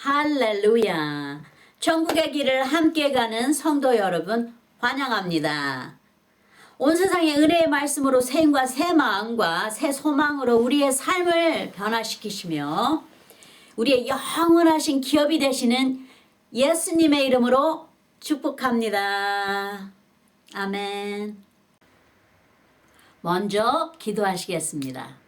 할렐루야. 천국의 길을 함께 가는 성도 여러분 환영합니다. 온 세상의 은혜의 말씀으로 새 힘과 새 마음과 새 소망으로 우리의 삶을 변화시키시며 우리의 영원하신 기업이 되시는 예수님의 이름으로 축복합니다. 아멘. 먼저 기도하시겠습니다.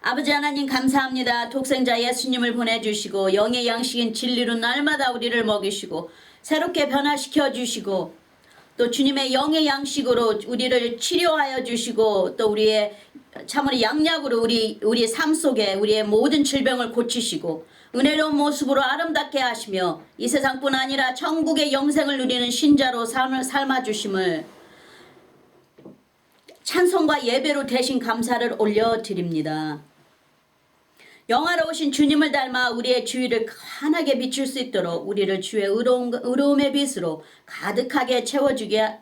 아버지 하나님 감사합니다. 독생자 예수님을 보내주시고 영의 양식인 진리로 날마다 우리를 먹이시고 새롭게 변화시켜 주시고 또 주님의 영의 양식으로 우리를 치료하여 주시고 또 우리의 참으로 양약으로 우리 삶 속에 우리의 모든 질병을 고치시고 은혜로운 모습으로 아름답게 하시며 이 세상뿐 아니라 천국의 영생을 누리는 신자로 삶을 삶아주심을 찬송과 예배로 대신 감사를 올려드립니다. 영화로우신 주님을 닮아 우리의 주위를 환하게 비출 수 있도록 우리를 주의 의로움의 빛으로 가득하게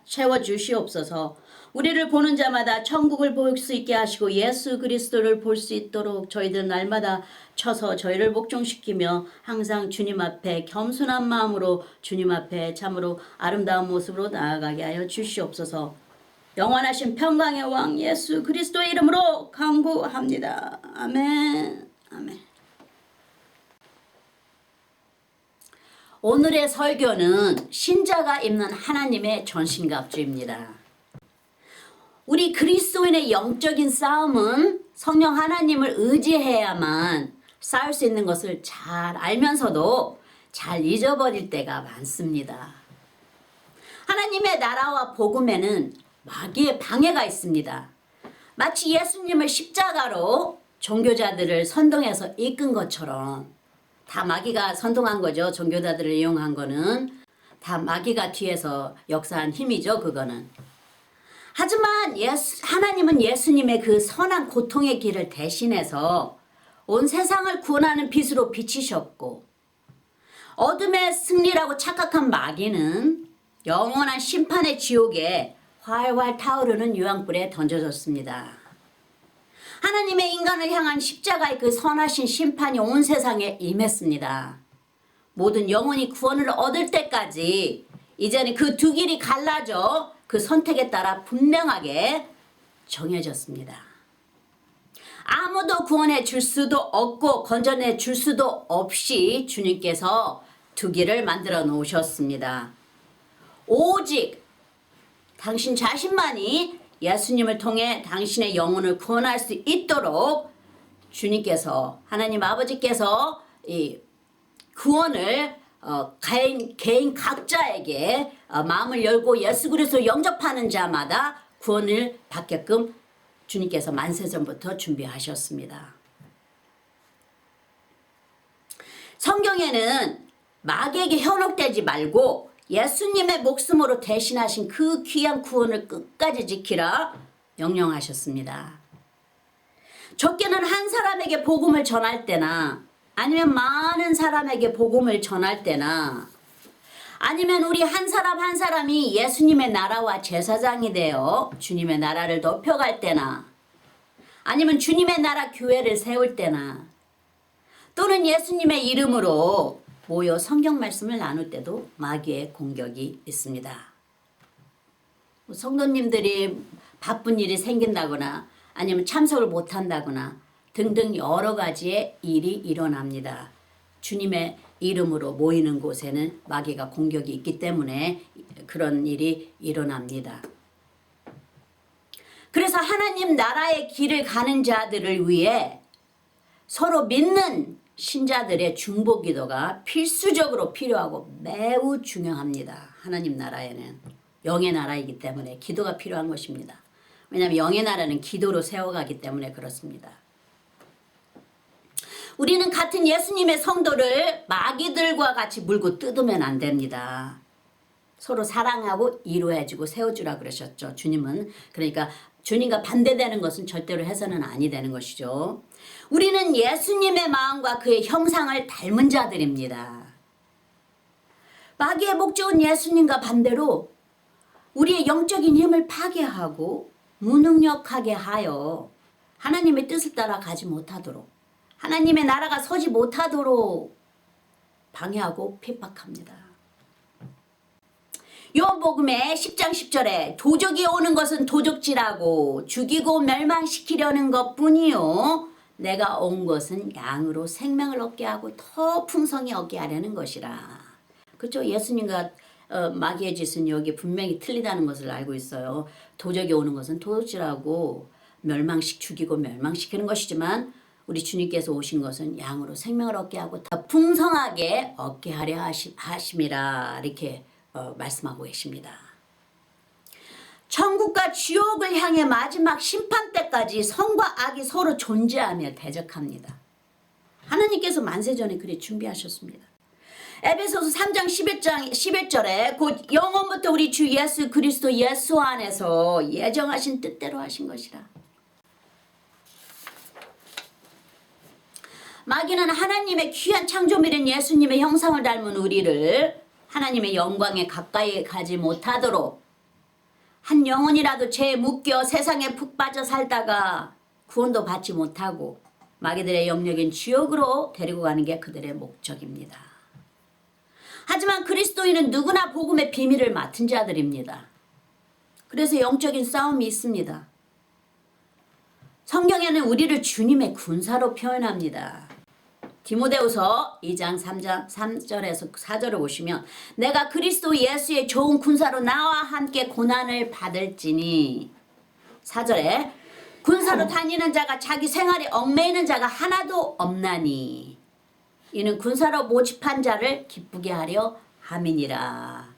채워주시옵소서. 우리를 보는 자마다 천국을 볼 수 있게 하시고 예수 그리스도를 볼 수 있도록 저희들 날마다 쳐서 저희를 복종시키며 항상 주님 앞에 겸손한 마음으로 주님 앞에 참으로 아름다운 모습으로 나아가게 하여 주시옵소서. 영원하신 평강의 왕 예수 그리스도의 이름으로 간구합니다. 아멘. 아멘. 오늘의 설교는 신자가 입는 하나님의 전신갑주입니다. 우리 그리스도인의 영적인 싸움은 성령 하나님을 의지해야만 싸울 수 있는 것을 잘 알면서도 잘 잊어버릴 때가 많습니다. 하나님의 나라와 복음에는 마귀의 방해가 있습니다. 마치 예수님을 십자가로 종교자들을 선동해서 이끈 것처럼 다 마귀가 선동한 거죠. 종교자들을 이용한 거는 다 마귀가 뒤에서 역사한 힘이죠. 그거는. 하지만 하나님은 예수님의 그 선한 고통의 길을 대신해서 온 세상을 구원하는 빛으로 비치셨고 어둠의 승리라고 착각한 마귀는 영원한 심판의 지옥에 활활 타오르는 유황불에 던져졌습니다. 하나님의 인간을 향한 십자가의 그 선하신 심판이 온 세상에 임했습니다. 모든 영혼이 구원을 얻을 때까지 이제는 그 두 길이 갈라져 그 선택에 따라 분명하게 정해졌습니다. 아무도 구원해 줄 수도 없고 건져내 줄 수도 없이 주님께서 두 길을 만들어 놓으셨습니다. 오직 당신 자신만이 예수님을 통해 당신의 영혼을 구원할 수 있도록 주님께서 하나님 아버지께서 이 구원을 개인 각자에게 마음을 열고 예수 그리스도 영접하는 자마다 구원을 받게끔 주님께서 만세전부터 준비하셨습니다. 성경에는 마귀에게 현혹되지 말고 예수님의 목숨으로 대신하신 그 귀한 구원을 끝까지 지키라 명령하셨습니다. 적게는 한 사람에게 복음을 전할 때나 아니면 많은 사람에게 복음을 전할 때나 아니면 우리 한 사람 한 사람이 예수님의 나라와 제사장이 되어 주님의 나라를 높여갈 때나 아니면 주님의 나라 교회를 세울 때나 또는 예수님의 이름으로 모여 성경 말씀을 나눌 때도 마귀의 공격이 있습니다. 성도님들이 바쁜 일이 생긴다거나 아니면 참석을 못한다거나 등등 여러 가지의 일이 일어납니다. 주님의 이름으로 모이는 곳에는 마귀가 공격이 있기 때문에 그런 일이 일어납니다. 그래서 하나님 나라의 길을 가는 자들을 위해 서로 믿는 신자들의 중보기도가 필수적으로 필요하고 매우 중요합니다. 하나님 나라에는 영의 나라이기 때문에 기도가 필요한 것입니다. 왜냐하면 영의 나라는 기도로 세워가기 때문에 그렇습니다. 우리는 같은 예수님의 성도를 마귀들과 같이 물고 뜯으면 안 됩니다. 서로 사랑하고 이루어주고 세워주라 그러셨죠. 주님은. 그러니까 주님과 반대되는 것은 절대로 해서는 아니 되는 것이죠. 우리는 예수님의 마음과 그의 형상을 닮은 자들입니다. 마귀의 목적은 예수님과 반대로 우리의 영적인 힘을 파괴하고 무능력하게 하여 하나님의 뜻을 따라 가지 못하도록 하나님의 나라가 서지 못하도록 방해하고 핍박합니다. 요한복음의 10장 10절에 도적이 오는 것은 도적질하고 죽이고 멸망시키려는 것뿐이요 내가 온 것은 양으로 생명을 얻게 하고 더 풍성히 얻게 하려는 것이라. 그렇죠? 예수님과 마귀의 짓은 여기 분명히 틀리다는 것을 알고 있어요. 도적이 오는 것은 도적질하고 죽이고 멸망시키는 것이지만 우리 주님께서 오신 것은 양으로 생명을 얻게 하고 더 풍성하게 얻게 하려 하심이라 이렇게 말씀하고 계십니다. 천국과 지옥을 향해 마지막 심판 때까지 선과 악이 서로 존재하며 대적합니다. 하나님께서 만세전에 그리 준비하셨습니다. 에베소서 3장 11절에 곧 영원부터 우리 주 예수 그리스도 예수 안에서 예정하신 뜻대로 하신 것이라. 마귀는 하나님의 귀한 창조물인 예수님의 형상을 닮은 우리를 하나님의 영광에 가까이 가지 못하도록 한 영혼이라도 죄에 묶여 세상에 푹 빠져 살다가 구원도 받지 못하고 마귀들의 영역인 지옥으로 데리고 가는 게 그들의 목적입니다. 하지만 그리스도인은 누구나 복음의 비밀을 맡은 자들입니다. 그래서 영적인 싸움이 있습니다. 성경에는 우리를 주님의 군사로 표현합니다. 디모데후서 2장 3절에서 4절을 보시면 내가 그리스도 예수의 좋은 군사로 나와 함께 고난을 받을지니 4절에 군사로 다니는 자가 자기 생활에 얽매이는 자가 하나도 없나니 이는 군사로 모집한 자를 기쁘게 하려 함이니라.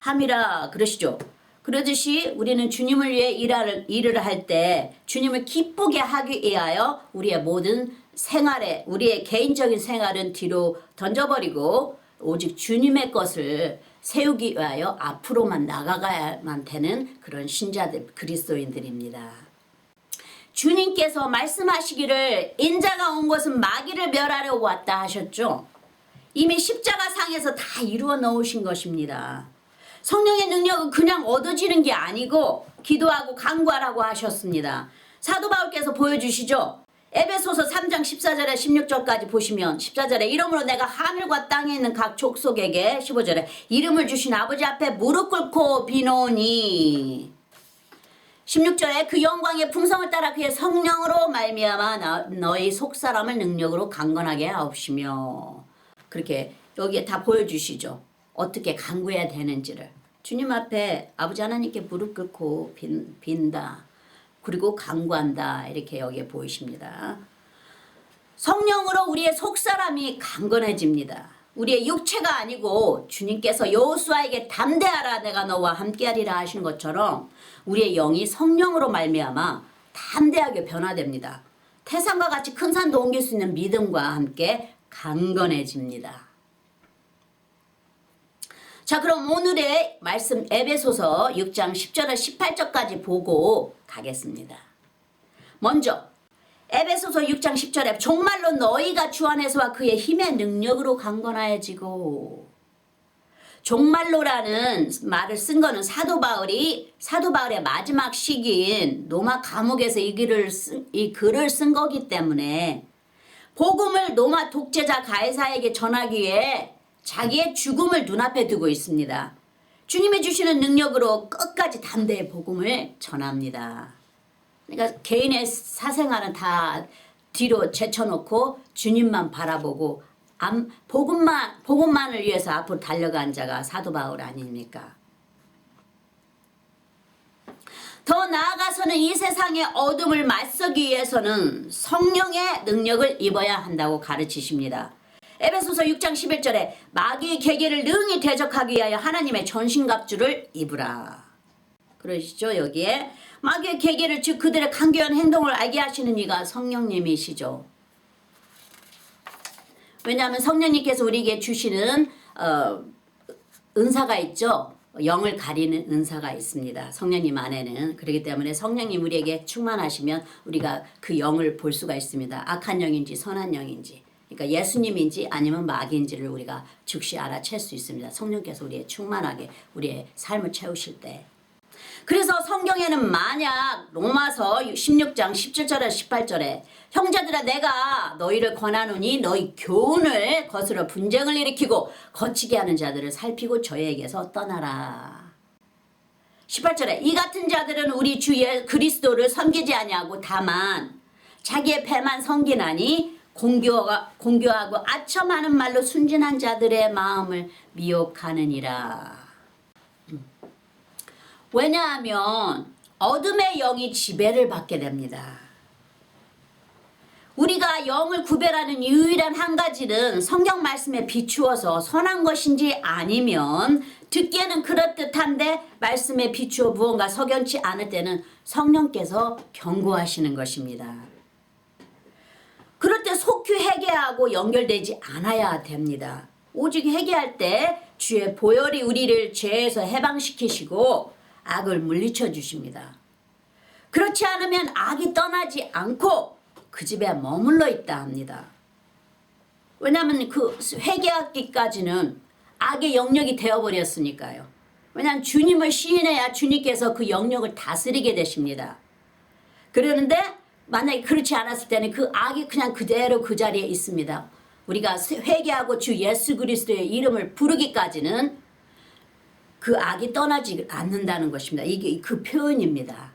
함이라 그러시죠. 그러듯이 우리는 주님을 위해 일을 할 때 주님을 기쁘게 하기 위하여 우리의 모든 생활에 우리의 개인적인 생활은 뒤로 던져버리고 오직 주님의 것을 세우기 위하여 앞으로만 나가야만 되는 그런 신자들 그리스도인들입니다. 주님께서 말씀하시기를 인자가 온 것은 마귀를 멸하려고 왔다 하셨죠. 이미 십자가상에서 다 이루어 놓으신 것입니다. 성령의 능력은 그냥 얻어지는 게 아니고 기도하고 간구하라고 하셨습니다. 사도 바울께서 보여주시죠. 에베소서 3장 14절에 16절까지 보시면 14절에 이러므로 내가 하늘과 땅에 있는 각 족속에게 15절에 이름을 주신 아버지 앞에 무릎 꿇고 비노니 16절에 그 영광의 풍성을 따라 그의 성령으로 말미암아 너희 속사람을 능력으로 강건하게 하옵시며 그렇게 여기에 다 보여주시죠. 어떻게 간구해야 되는지를 주님 앞에 아버지 하나님께 무릎 꿇고 빈다. 그리고 간구한다. 이렇게 여기에 보이십니다. 성령으로 우리의 속사람이 강건해집니다. 우리의 육체가 아니고 주님께서 여호수아에게 담대하라 내가 너와 함께하리라 하신 것처럼 우리의 영이 성령으로 말미암아 담대하게 변화됩니다. 태산과 같이 큰 산도 옮길 수 있는 믿음과 함께 강건해집니다. 자, 그럼 오늘의 말씀 에베소서 6장 10절에서 18절까지 보고 가겠습니다. 먼저 에베소서 6장 10절에 정말로 너희가 주 안에서와 그의 힘의 능력으로 강건하여지고 종말로라는 말을 쓴 거는 사도 바울의 마지막 시기인 로마 감옥에서 이 글을 쓴 거기 때문에 복음을 로마 독재자 가이사에게 전하기 위해 자기의 죽음을 눈앞에 두고 있습니다. 주님이 주시는 능력으로 끝까지 담대히 복음을 전합니다. 그러니까 개인의 사생활은 다 뒤로 제쳐놓고 주님만 바라보고 복음만을 위해서 앞으로 달려간 자가 사도 바울 아닙니까? 더 나아가서는 이 세상의 어둠을 맞서기 위해서는 성령의 능력을 입어야 한다고 가르치십니다. 에베소서 6장 11절에 마귀의 계계를 능히 대적하기 위하여 하나님의 전신갑주를 입으라. 그러시죠. 여기에 마귀의 계계를 즉 그들의 간교한 행동을 알게 하시는 이가 성령님이시죠. 왜냐하면 성령님께서 우리에게 주시는 은사가 있죠. 영을 가리는 은사가 있습니다. 성령님 안에는. 그렇기 때문에 성령님 우리에게 충만하시면 우리가 그 영을 볼 수가 있습니다. 악한 영인지 선한 영인지. 그러니까 예수님인지 아니면 마귀인지를 우리가 즉시 알아챌 수 있습니다. 성령께서 우리의 충만하게 우리의 삶을 채우실 때. 그래서 성경에는 만약 로마서 16장 17절에 18절에 형제들아 내가 너희를 권하노니 너희 교훈을 거스러 분쟁을 일으키고 거치게 하는 자들을 살피고 저희에게서 떠나라. 18절에 이 같은 자들은 우리 주 그리스도를 섬기지 아니하고 다만 자기의 배만 섬기나니 공교하고 아첨하는 말로 순진한 자들의 마음을 미혹하느니라. 왜냐하면 어둠의 영이 지배를 받게 됩니다. 우리가 영을 구별하는 유일한 한 가지는 성경 말씀에 비추어서 선한 것인지 아니면 듣기에는 그럴듯한데 말씀에 비추어 무언가 석연치 않을 때는 성령께서 경고하시는 것입니다. 그럴 때 속히 회개하고 연결되지 않아야 됩니다. 오직 회개할 때 주의 보혈이 우리를 죄에서 해방시키시고 악을 물리쳐 주십니다. 그렇지 않으면 악이 떠나지 않고 그 집에 머물러 있다 합니다. 왜냐하면 그 회개하기까지는 악의 영역이 되어버렸으니까요. 왜냐하면 주님을 시인해야 주님께서 그 영역을 다스리게 되십니다. 그러는데 만약에 그렇지 않았을 때는 그 악이 그냥 그대로 그 자리에 있습니다. 우리가 회개하고 주 예수 그리스도의 이름을 부르기까지는 그 악이 떠나지 않는다는 것입니다. 이게 그 표현입니다.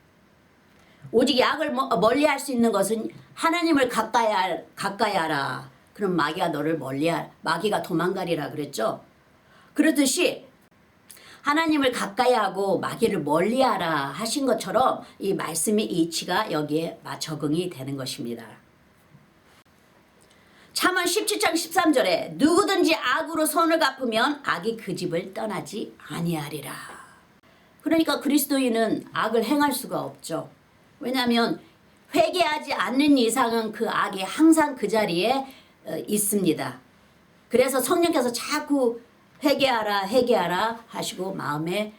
오직 악을 멀리할 수 있는 것은 하나님을 가까이 하라. 그럼 마귀가 너를 마귀가 도망가리라 그랬죠. 그렇듯이 하나님을 가까이 하고 마귀를 멀리하라 하신 것처럼 이 말씀의 이치가 여기에 적응이 되는 것입니다. 잠언 17장 13절에 누구든지 악으로 손을 갚으면 악이 그 집을 떠나지 아니하리라. 그러니까 그리스도인은 악을 행할 수가 없죠. 왜냐하면 회개하지 않는 이상은 그 악이 항상 그 자리에 있습니다. 그래서 성령께서 자꾸 회개하라 하시고 마음에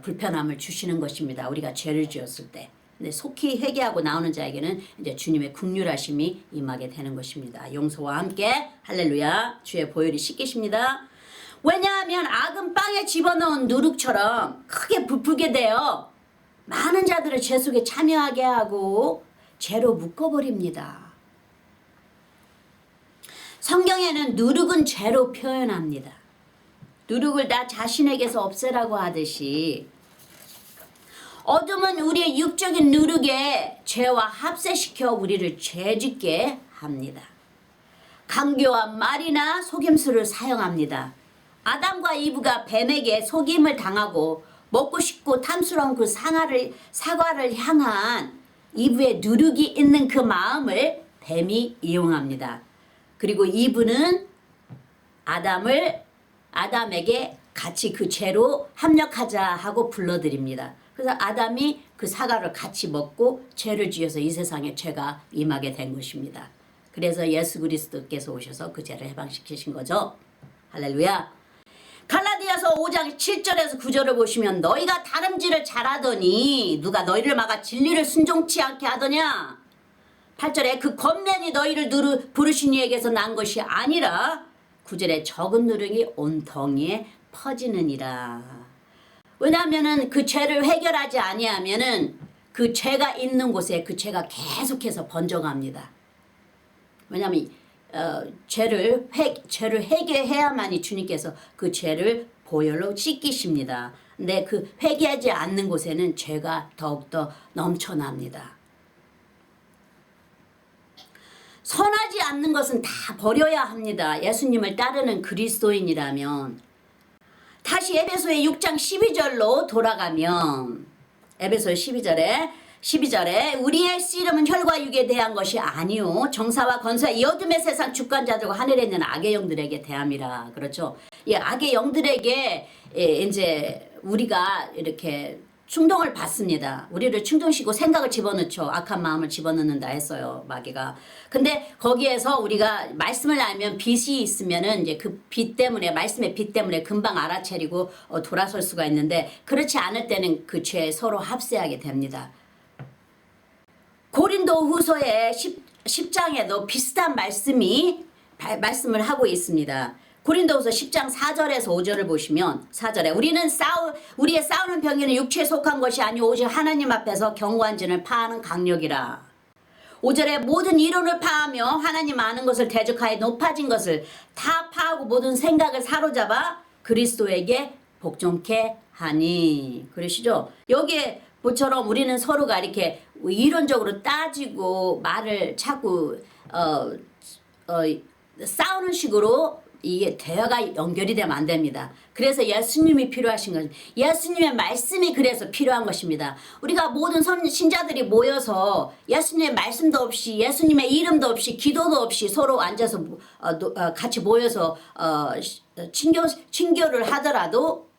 불편함을 주시는 것입니다. 우리가 죄를 지었을 때. 근데 속히 회개하고 나오는 자에게는 이제 주님의 긍휼하심이 임하게 되는 것입니다. 용서와 함께 할렐루야 주의 보혈이 씻기십니다. 왜냐하면 악은 빵에 집어넣은 누룩처럼 크게 부풀게 되어 많은 자들을 죄 속에 참여하게 하고 죄로 묶어버립니다. 성경에는 누룩은 죄로 표현합니다. 누룩을 나 자신에게서 없애라고 하듯이 어둠은 우리의 육적인 누룩에 죄와 합세시켜 우리를 죄짓게 합니다. 강교한 말이나 속임수를 사용합니다. 아담과 이브가 뱀에게 속임을 당하고 먹고 싶고 탐스러운 그 사과를 향한 이브의 누룩이 있는 그 마음을 뱀이 이용합니다. 그리고 이브는 아담에게 같이 그 죄로 합력하자 하고 불러들입니다. 그래서 아담이 그 사과를 같이 먹고 죄를 지어서 이 세상에 죄가 임하게 된 것입니다. 그래서 예수 그리스도께서 오셔서 그 죄를 해방시키신 거죠. 할렐루야. 갈라디아서 5장 7절에서 9절을 보시면 너희가 다름질을 잘하더니 누가 너희를 막아 진리를 순종치 않게 하더냐. 8절에 그 권면이 너희를 부르신 이에게서 난 것이 아니라 9절에 적은 누룩이 온 덩이에 퍼지느니라. 왜냐하면은 그 죄를 해결하지 아니하면은 그 죄가 있는 곳에 그 죄가 계속해서 번져갑니다. 왜냐하면 죄를 회개해야만이 주님께서 그 죄를 보혈로 씻기십니다. 근데 그 회개하지 않는 곳에는 죄가 더욱더 넘쳐납니다. 선하지 않는 것은 다 버려야 합니다. 예수님을 따르는 그리스도인이라면. 다시 에베소의 6장 12절로 돌아가면 에베소 12절에 우리의 씨름은 혈과 육에 대한 것이 아니요 정사와 권세 이 어둠의 세상 주권자들과 하늘에 있는 악의 영들에게 대함이라. 그렇죠. 이 악의 영들에게 이제 우리가 이렇게 충동을 받습니다. 우리를 충동시키고 생각을 집어넣죠. 악한 마음을 집어넣는다 했어요. 마귀가. 근데 거기에서 우리가 말씀을 알면 빛이 있으면은 이제 그 빛 때문에 말씀의 빛 때문에 금방 알아차리고 돌아설 수가 있는데 그렇지 않을 때는 그 죄에 서로 합세하게 됩니다. 고린도 후서의 10장에도 비슷한 말씀을 하고 있습니다. 고린도후서 10장 4절에서 5절을 보시면 4절에 우리의 싸우는 병기는 육체에 속한 것이 아니오 오직 하나님 앞에서 견고한 진을 파하는 강력이라. 5절에 모든 이론을 파하며 하나님 아는 것을 대적하여 높아진 것을 다 파하고 모든 생각을 사로잡아 그리스도에게 복종케 하니. 그러시죠? 여기에 모처럼 우리는 서로가 이렇게 이론적으로 따지고 말을 자꾸 싸우는 식으로 이게 대화가 연결이 되면 안 됩니다. 그래서 예수님이 필요하신 거죠. 예수님의 말씀이 그래서 필요한 것입니다. 우리가 모든 신자들이 모여서 예수님의 말씀도 없이 예수님의 이름도 없이 기도도 없이 서로 앉아서 같이 모여서 친교를 하더라도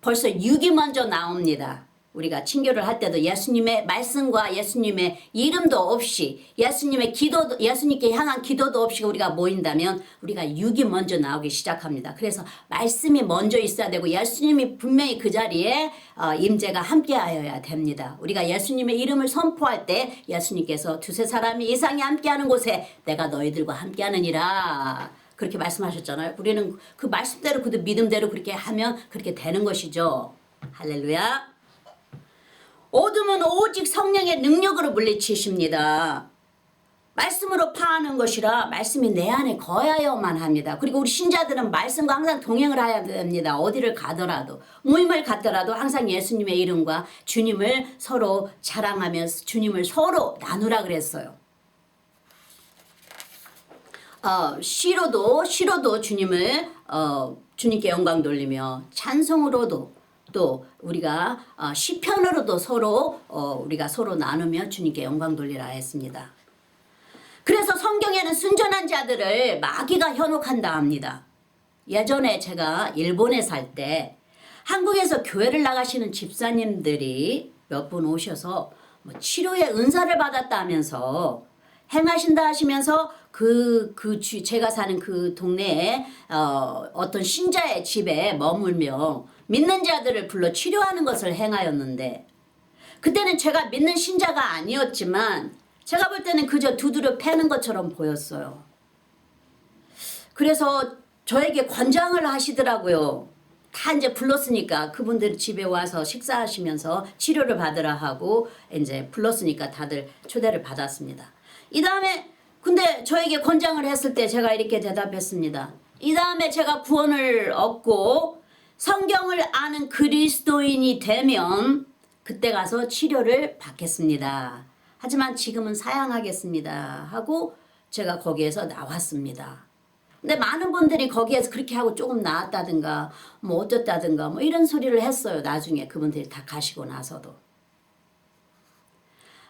벌써 육이 먼저 나옵니다. 우리가 친교를 할 때도 예수님의 말씀과 예수님의 이름도 없이 예수님께 향한 기도도 없이 우리가 모인다면 우리가 육이 먼저 나오기 시작합니다. 그래서 말씀이 먼저 있어야 되고 예수님이 분명히 그 자리에 임재가 함께하여야 됩니다. 우리가 예수님의 이름을 선포할 때 예수님께서 두세 사람이 이상이 함께하는 곳에 내가 너희들과 함께하느니라 그렇게 말씀하셨잖아요. 우리는 그 말씀대로 그 믿음대로 그렇게 하면 그렇게 되는 것이죠. 할렐루야. 어둠은 오직 성령의 능력으로 물리치십니다. 말씀으로 파하는 것이라 말씀이 내 안에 거하여만 합니다. 그리고 우리 신자들은 말씀과 항상 동행을 해야 됩니다. 어디를 가더라도 모임을 갔더라도 항상 예수님의 이름과 주님을 서로 자랑하면서 주님을 서로 나누라 그랬어요. 시로도 주님을 주님께 영광 돌리며 찬송으로도 또 우리가 시편으로도 우리가 서로 나누며 주님께 영광 돌리라 했습니다. 그래서 성경에는 순전한 자들을 마귀가 현혹한다 합니다. 예전에 제가 일본에 살 때 한국에서 교회를 나가시는 집사님들이 몇 분 오셔서 치료의 은사를 받았다면서 행하신다 하시면서 제가 사는 그 동네에 어떤 신자의 집에 머물며 믿는 자들을 불러 치료하는 것을 행하였는데 그때는 제가 믿는 신자가 아니었지만 제가 볼 때는 그저 두드려 패는 것처럼 보였어요. 그래서 저에게 권장을 하시더라고요. 다 이제 불렀으니까 그분들 집에 와서 식사하시면서 치료를 받으라 하고 이제 불렀으니까 다들 초대를 받았습니다. 이 다음에 근데 저에게 권장을 했을 때 제가 이렇게 대답했습니다. 이 다음에 제가 구원을 얻고 성경을 아는 그리스도인이 되면 그때 가서 치료를 받겠습니다. 하지만 지금은 사양하겠습니다. 하고 제가 거기에서 나왔습니다. 근데 많은 분들이 거기에서 그렇게 하고 조금 나았다든가 뭐 어떻다든가 뭐 이런 소리를 했어요. 나중에 그분들이 다 가시고 나서도.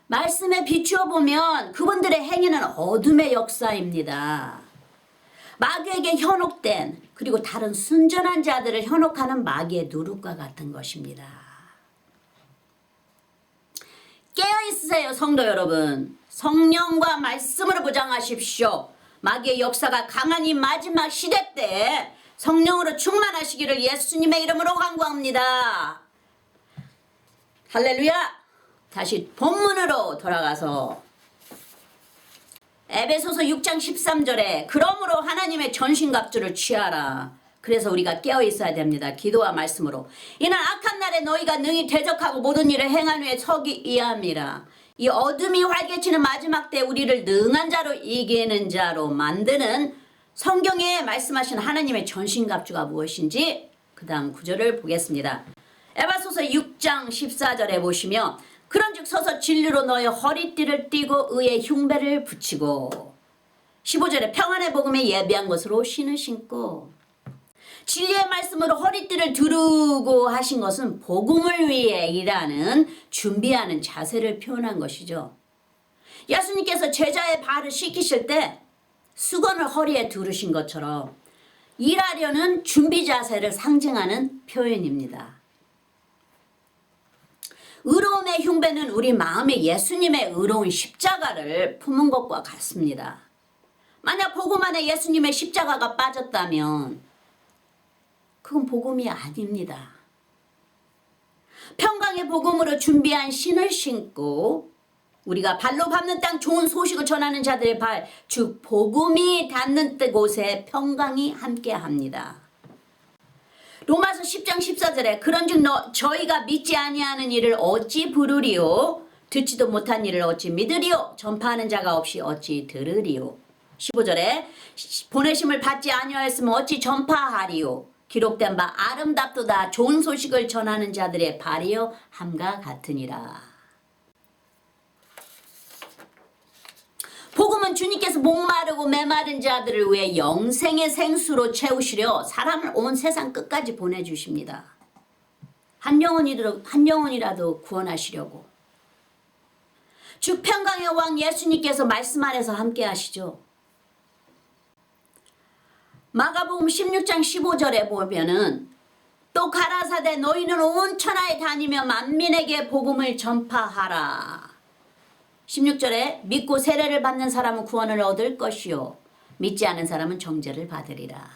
말씀에 비추어 보면 그분들의 행위는 어둠의 역사입니다. 마귀에게 현혹된 그리고 다른 순전한 자들을 현혹하는 마귀의 누룩과 같은 것입니다. 깨어있으세요 성도 여러분. 성령과 말씀으로 무장하십시오. 마귀의 역사가 강한 이 마지막 시대 때 성령으로 충만하시기를 예수님의 이름으로 간구합니다. 할렐루야. 다시 본문으로 돌아가서 에베소서 6장 13절에 그러므로 하나님의 전신갑주를 취하라. 그래서 우리가 깨어있어야 됩니다. 기도와 말씀으로. 이는 악한 날에 너희가 능히 대적하고 모든 일을 행한 후에 서기이야 함이라. 이 어둠이 활개치는 마지막 때 우리를 능한 자로 이기는 자로 만드는 성경에 말씀하신 하나님의 전신갑주가 무엇인지 그 다음 구절을 보겠습니다. 에베소서 6장 14절에 보시면 그런즉 서서 진리로 너의 허리띠를 띠고 의의 흉배를 붙이고 15절에 평안의 복음에 예비한 것으로 신을 신고 진리의 말씀으로 허리띠를 두르고 하신 것은 복음을 위해 일하는 준비하는 자세를 표현한 것이죠. 예수님께서 제자의 발을 씻기실 때 수건을 허리에 두르신 것처럼 일하려는 준비 자세를 상징하는 표현입니다. 의로움의 흉배는 우리 마음에 예수님의 의로운 십자가를 품은 것과 같습니다. 만약 복음 안에 예수님의 십자가가 빠졌다면 그건 복음이 아닙니다. 평강의 복음으로 준비한 신을 신고 우리가 발로 밟는 땅 좋은 소식을 전하는 자들의 발, 즉 복음이 닿는 곳에 평강이 함께합니다. 로마서 10장 14절에 그런즉 저희가 믿지 아니하는 일을 어찌 부르리요? 듣지도 못한 일을 어찌 믿으리요? 전파하는 자가 없이 어찌 들으리요? 15절에 보내심을 받지 아니하였으면 어찌 전파하리요? 기록된 바 아름답도다 좋은 소식을 전하는 자들의 발이요 함과 같으니라. 복음은 주님께서 목마르고 메마른 자들을 위해 영생의 생수로 채우시려 사람을 온 세상 끝까지 보내주십니다. 한 영혼이라도 구원하시려고. 주평강의 왕 예수님께서 말씀 안에서 함께 하시죠. 마가복음 16장 15절에 보면은 또 가라사대 너희는 온 천하에 다니며 만민에게 복음을 전파하라. 16절에 믿고 세례를 받는 사람은 구원을 얻을 것이요 믿지 않은 사람은 정죄를 받으리라.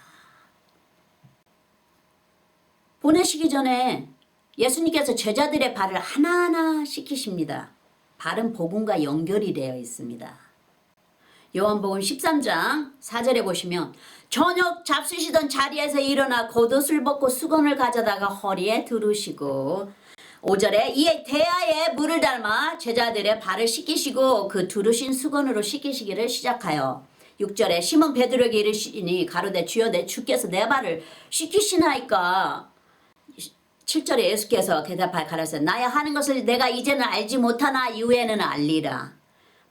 보내시기 전에 예수님께서 제자들의 발을 하나하나 씻기십니다. 발은 복음과 연결이 되어 있습니다. 요한복음 13장 4절에 보시면 저녁 잡수시던 자리에서 일어나 겉옷을 벗고 수건을 가져다가 허리에 두르시고 5절에 이에 대야에 물을 담아 제자들의 발을 씻기시고 그 두르신 수건으로 씻기시기를 시작하여 6절에 시몬 베드로에게 이르시니 가로되 주여 주께서 내 발을 씻기시나이까. 7절에 예수께서 대답하여 가라사대 나야 하는 것을 내가 이제는 알지 못하나 이후에는 알리라.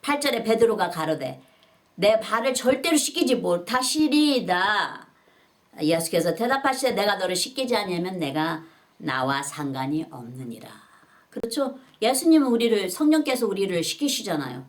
8절에 베드로가 가로되 내 발을 절대로 씻기지 못하시리이다. 예수께서 대답하시되 내가 너를 씻기지 아니하면 내가 나와 상관이 없느니라. 그렇죠? 예수님은 성령께서 우리를 씻기시잖아요.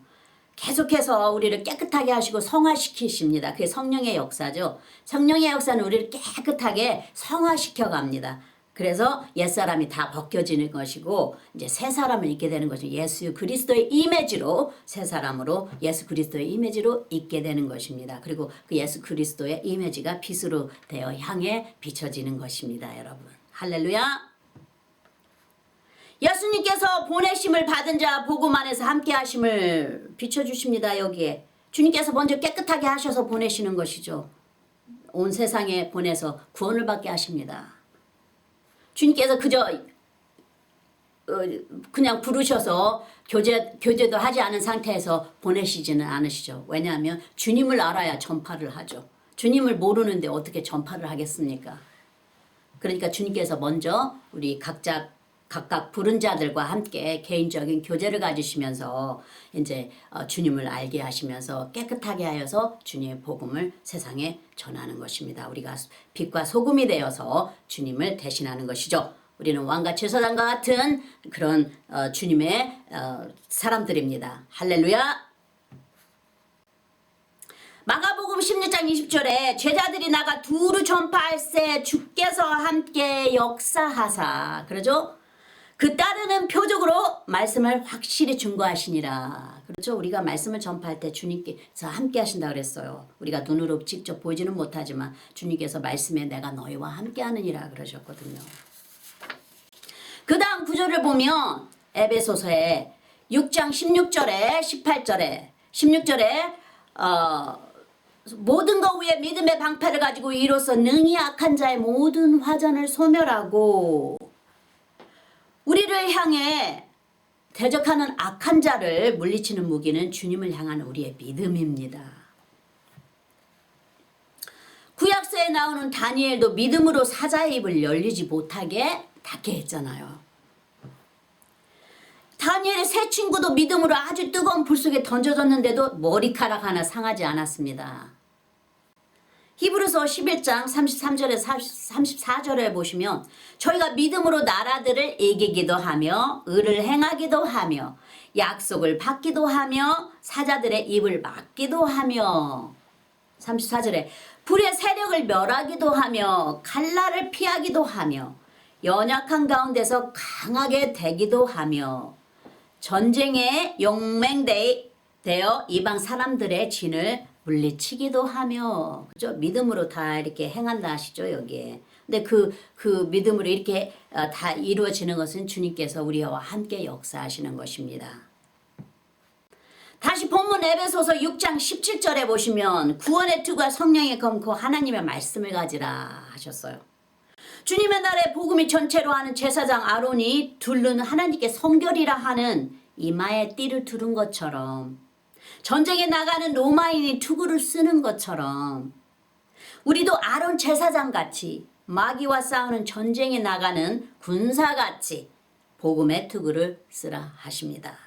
계속해서 우리를 깨끗하게 하시고 성화시키십니다. 그게 성령의 역사죠. 성령의 역사는 우리를 깨끗하게 성화시켜 갑니다. 그래서 옛사람이 다 벗겨지는 것이고 이제 새 사람을 입게 되는 것이죠. 예수 그리스도의 이미지로 새 사람으로 예수 그리스도의 이미지로 입게 되는 것입니다. 그리고 그 예수 그리스도의 이미지가 빛으로 되어 향해 비춰지는 것입니다. 여러분. 할렐루야. 예수님께서 보내심을 받은 자 복음 안에서 함께 하심을 비춰주십니다. 여기에. 주님께서 먼저 깨끗하게 하셔서 보내시는 것이죠. 온 세상에 보내서 구원을 받게 하십니다. 주님께서 그냥 부르셔서 교제도 하지 않은 상태에서 보내시지는 않으시죠. 왜냐하면 주님을 알아야 전파를 하죠. 주님을 모르는데 어떻게 전파를 하겠습니까? 그러니까 주님께서 먼저 우리 각각 부른 자들과 함께 개인적인 교제를 가지시면서 이제 주님을 알게 하시면서 깨끗하게 하여서 주님의 복음을 세상에 전하는 것입니다. 우리가 빛과 소금이 되어서 주님을 대신하는 것이죠. 우리는 왕과 제사장과 같은 그런 주님의 사람들입니다. 할렐루야. 마가복음 16장 20절에 제자들이 나가 두루 전파할세 주께서 함께 역사하사 그러죠. 그 따르는 표적으로 말씀을 확실히 증거하시니라. 그렇죠. 우리가 말씀을 전파할 때 주님께서 함께 하신다 그랬어요. 우리가 눈으로 직접 보지는 못하지만 주님께서 말씀에 내가 너희와 함께 하느니라 그러셨거든요. 그 다음 구절을 보면 에베소서의 6장 16절에 18절에 16절에 모든 것 위에 믿음의 방패를 가지고 이로써 능히 악한 자의 모든 화전을 소멸하고 우리를 향해 대적하는 악한 자를 물리치는 무기는 주님을 향한 우리의 믿음입니다. 구약서에 나오는 다니엘도 믿음으로 사자의 입을 열리지 못하게 닫게 했잖아요. 다니엘의 세 친구도 믿음으로 아주 뜨거운 불 속에 던져졌는데도 머리카락 하나 상하지 않았습니다. 히브리서 11장 33절에서 34절에 보시면 저희가 믿음으로 나라들을 이기기도 하며 의를 행하기도 하며 약속을 받기도 하며 사자들의 입을 막기도 하며 34절에 불의 세력을 멸하기도 하며 칼날을 피하기도 하며 연약한 가운데서 강하게 되기도 하며 전쟁에 용맹되어 이방 사람들의 진을 물리치기도 하며 그죠? 믿음으로 다 이렇게 행한다 하시죠 여기에. 근데 그 믿음으로 이렇게 다 이루어지는 것은 주님께서 우리와 함께 역사하시는 것입니다. 다시 본문 에베소서 6장 17절에 보시면 구원의 투구와 성령의 검고 하나님의 말씀을 가지라 하셨어요. 주님의 날에 복음이 전체로 하는 제사장 아론이 둘른 하나님께 성결이라 하는 이마에 띠를 두른 것처럼, 전쟁에 나가는 로마인이 투구를 쓰는 것처럼 우리도 아론 제사장같이 마귀와 싸우는 전쟁에 나가는 군사같이 복음의 투구를 쓰라 하십니다.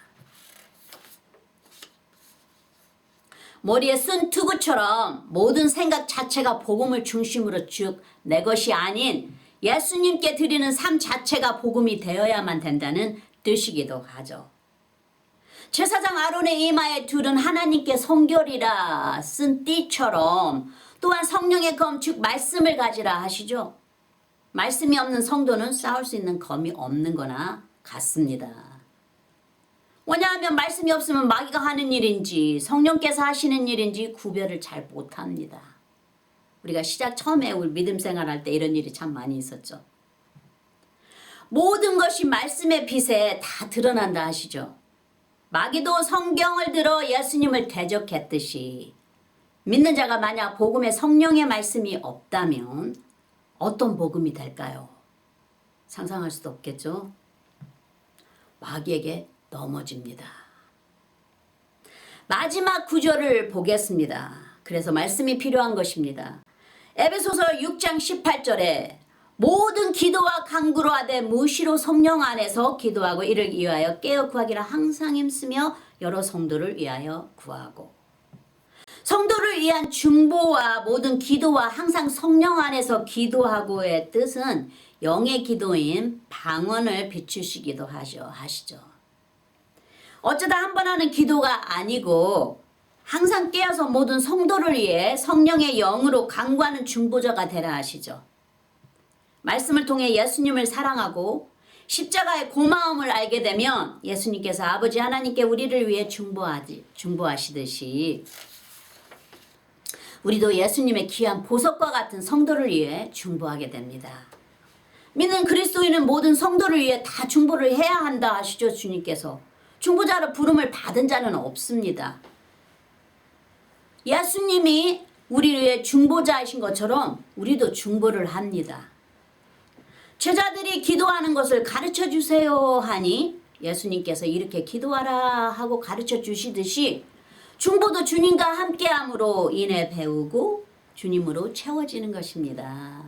머리에 쓴 투구처럼 모든 생각 자체가 복음을 중심으로 쭉 내 것이 아닌 예수님께 드리는 삶 자체가 복음이 되어야만 된다는 뜻이기도 하죠. 제사장 아론의 이마에 둘은 하나님께 성결이라 쓴 띠처럼 또한 성령의 검 즉 말씀을 가지라 하시죠. 말씀이 없는 성도는 싸울 수 있는 검이 없는 거나 같습니다. 왜냐하면 말씀이 없으면 마귀가 하는 일인지 성령께서 하시는 일인지 구별을 잘 못합니다. 우리가 시작 처음에 우리 믿음 생활할 때 이런 일이 참 많이 있었죠. 모든 것이 말씀의 빛에 다 드러난다 하시죠. 마귀도 성경을 들어 예수님을 대적했듯이 믿는 자가 만약 복음에 성령의 말씀이 없다면 어떤 복음이 될까요? 상상할 수도 없겠죠. 마귀에게 넘어집니다. 마지막 구절을 보겠습니다. 그래서 말씀이 필요한 것입니다. 에베소서 6장 18절에 모든 기도와 간구로 하되 무시로 성령 안에서 기도하고 이를 위하여 깨어 구하기를 항상 힘쓰며 여러 성도를 위하여 구하고, 성도를 위한 중보와 모든 기도와 항상 성령 안에서 기도하고의 뜻은 영의 기도인 방언을 비추시기도 하시죠. 어쩌다 한 번 하는 기도가 아니고 항상 깨어서 모든 성도를 위해 성령의 영으로 간구하는 중보자가 되라 하시죠. 말씀을 통해 예수님을 사랑하고 십자가의 고마움을 알게 되면 예수님께서 아버지 하나님께 우리를 위해 중보하시듯이 우리도 예수님의 귀한 보석과 같은 성도를 위해 중보하게 됩니다. 믿는 그리스도인은 모든 성도를 위해 다 중보를 해야 한다 하시죠. 주님께서. 중보자로 부름을 받은 자는 없습니다. 예수님이 우리를 위해 중보자이신 것처럼 우리도 중보를 합니다. 제자들이 기도하는 것을 가르쳐 주세요 하니 예수님께서 이렇게 기도하라 하고 가르쳐 주시듯이 중보도 주님과 함께함으로 인해 배우고 주님으로 채워지는 것입니다.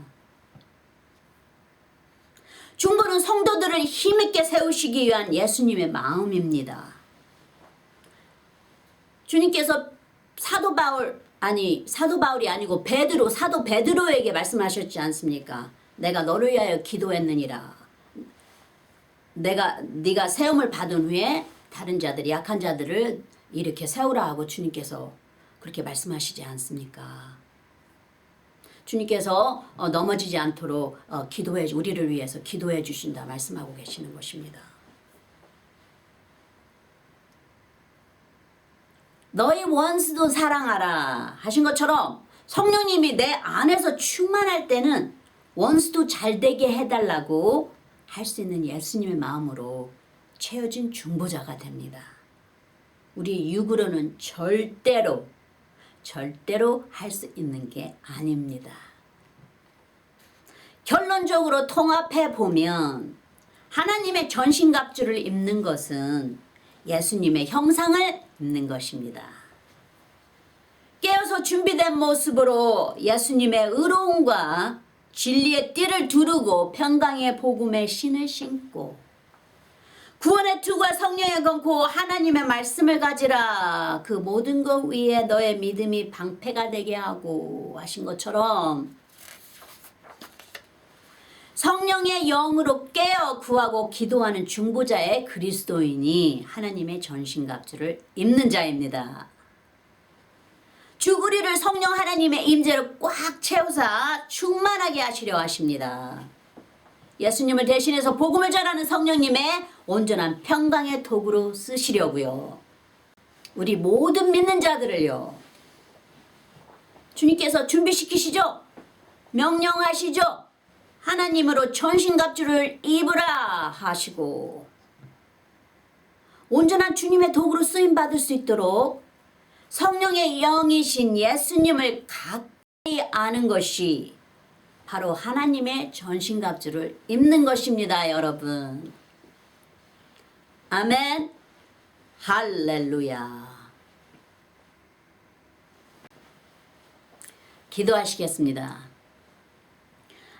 중보는 성도들을 힘있게 세우시기 위한 예수님의 마음입니다. 주님께서 사도 바울이 아니고 사도 베드로에게 말씀하셨지 않습니까? 내가 너를 위하여 기도했느니라. 네가 세움을 받은 후에 다른 자들이 약한 자들을 이렇게 세우라 하고 주님께서 그렇게 말씀하시지 않습니까? 주님께서 넘어지지 않도록 우리를 위해서 기도해 주신다 말씀하고 계시는 것입니다. 너희 원수도 사랑하라 하신 것처럼 성령님이 내 안에서 충만할 때는 원수도 잘되게 해달라고 할 수 있는 예수님의 마음으로 채워진 중보자가 됩니다. 우리 육으로는 절대로 할 수 있는 게 아닙니다. 결론적으로 통합해 보면 하나님의 전신갑주를 입는 것은 예수님의 형상을 입는 것입니다. 깨어서 준비된 모습으로 예수님의 의로움과 진리의 띠를 두르고 평강의 복음의 신을 신고 구원의 투구와 성령의 검고 하나님의 말씀을 가지라. 그 모든 것 위에 너의 믿음이 방패가 되게 하고 하신 것처럼 성령의 영으로 깨어 구하고 기도하는 중보자의 그리스도인이 하나님의 전신갑주를 입는 자입니다. 주구리를 성령 하나님의 임재로 꽉 채우사 충만하게 하시려 하십니다. 예수님을 대신해서 복음을 전하는 성령님의 온전한 평강의 도구로 쓰시려고요. 우리 모든 믿는 자들을요. 주님께서 준비시키시죠. 명령하시죠. 하나님으로 전신갑주를 입으라 하시고 온전한 주님의 도구로 쓰임받을 수 있도록 성령의 영이신 예수님을 가까이 아는 것이 바로 하나님의 전신갑주를 입는 것입니다, 여러분. 아멘. 할렐루야. 기도하시겠습니다.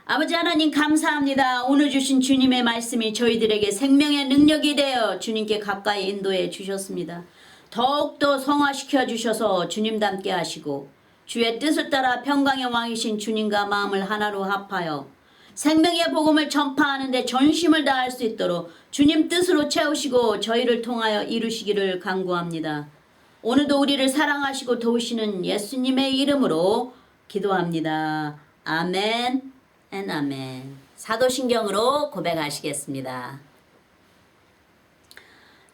아버지 하나님 감사합니다. 오늘 주신 주님의 말씀이 저희들에게 생명의 능력이 되어 주님께 가까이 인도해 주셨습니다. 더욱더 성화시켜 주셔서 주님 닮게 하시고 주의 뜻을 따라 평강의 왕이신 주님과 마음을 하나로 합하여 생명의 복음을 전파하는 데 전심을 다할 수 있도록 주님 뜻으로 채우시고 저희를 통하여 이루시기를 간구합니다. 오늘도 우리를 사랑하시고 도우시는 예수님의 이름으로 기도합니다. 아멘 앤 아멘. 사도신경으로 고백하시겠습니다.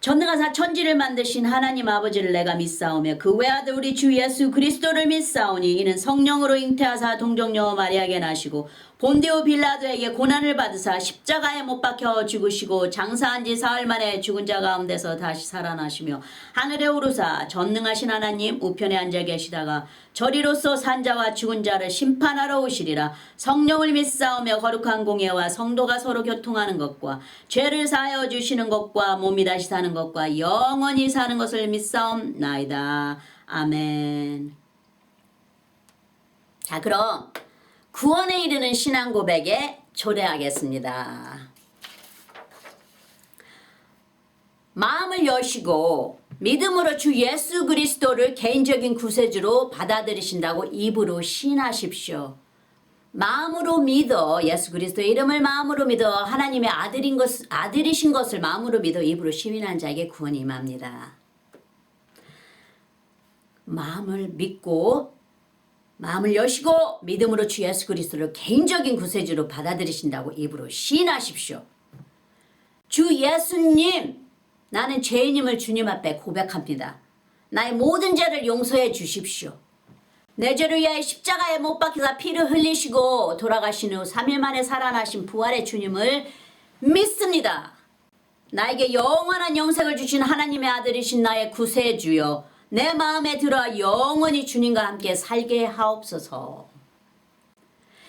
전능하사 천지를 만드신 하나님 아버지를 내가 믿사오며 그 외아들 우리 주 예수 그리스도를 믿사오니 이는 성령으로 잉태하사 동정녀 마리아에게 나시고 본디오 빌라도에게 고난을 받으사 십자가에 못 박혀 죽으시고 장사한 지 사흘 만에 죽은 자 가운데서 다시 살아나시며 하늘에 오르사 전능하신 하나님 우편에 앉아 계시다가 저리로서 산자와 죽은 자를 심판하러 오시리라. 성령을 믿사오며 거룩한 공예와 성도가 서로 교통하는 것과 죄를 사하여 주시는 것과 몸이 다시 사는 것과 영원히 사는 것을 믿사옵나이다. 아멘. 자, 그럼 구원에 이르는 신앙 고백에 초대하겠습니다. 마음을 여시고 믿음으로 주 예수 그리스도를 개인적인 구세주로 받아들이신다고 입으로 시인하십시오. 마음으로 믿어 예수 그리스도의 이름을 마음으로 믿어 하나님의 아들이신 것을 마음으로 믿어 입으로 시인한 자에게 구원이 임합니다. 마음을 믿고 마음을 여시고 믿음으로 주 예수 그리스도를 개인적인 구세주로 받아들이신다고 입으로 시인하십시오. 주 예수님, 나는 죄인임을 주님 앞에 고백합니다. 나의 모든 죄를 용서해 주십시오. 내 죄를 위하여 십자가에 못 박히사 피를 흘리시고 돌아가신 후 3일 만에 살아나신 부활의 주님을 믿습니다. 나에게 영원한 영생을 주신 하나님의 아들이신 나의 구세주여, 내 마음에 들어 영원히 주님과 함께 살게 하옵소서.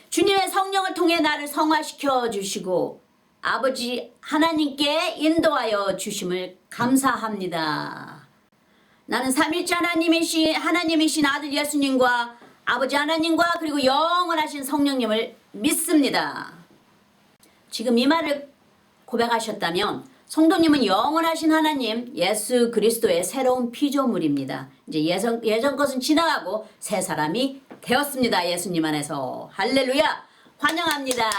주님의 성령을 통해 나를 성화시켜 주시고 아버지 하나님께 인도하여 주심을 감사합니다. 나는 삼위일체 하나님이신 아들 예수님과 아버지 하나님과 그리고 영원하신 성령님을 믿습니다. 지금 이 말을 고백하셨다면 성도님은 영원하신 하나님 예수 그리스도의 새로운 피조물입니다. 이제 예전 것은 지나가고 새 사람이 되었습니다. 예수님 안에서. 할렐루야. 환영합니다.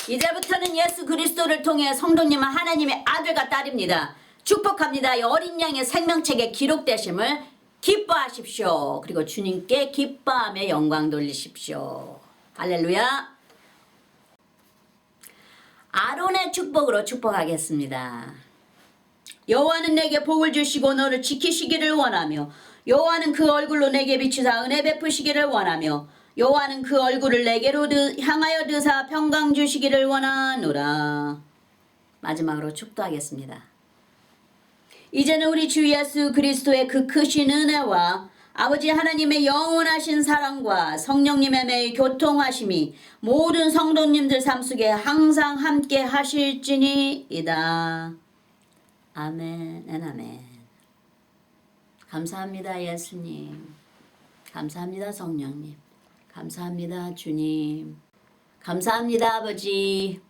이제부터는 예수 그리스도를 통해 성도님은 하나님의 아들과 딸입니다. 축복합니다. 이 어린 양의 생명책에 기록되심을 기뻐하십시오. 그리고 주님께 기뻐하며 영광 돌리십시오. 할렐루야. 아론의 축복으로 축복하겠습니다. 여호와는 내게 복을 주시고 너를 지키시기를 원하며 여호와는 그 얼굴로 내게 비추사 은혜 베푸시기를 원하며 여호와는 그 얼굴을 내게로 향하여 드사 평강 주시기를 원하노라. 마지막으로 축도하겠습니다. 이제는 우리 주 예수 그리스도의 그 크신 은혜와 아버지 하나님의 영원하신 사랑과 성령님의 매일 교통하심이 모든 성도님들 삶 속에 항상 함께 하실지니이다. 아멘 앤 아멘. 감사합니다 예수님. 감사합니다 성령님. 감사합니다 주님. 감사합니다 아버지.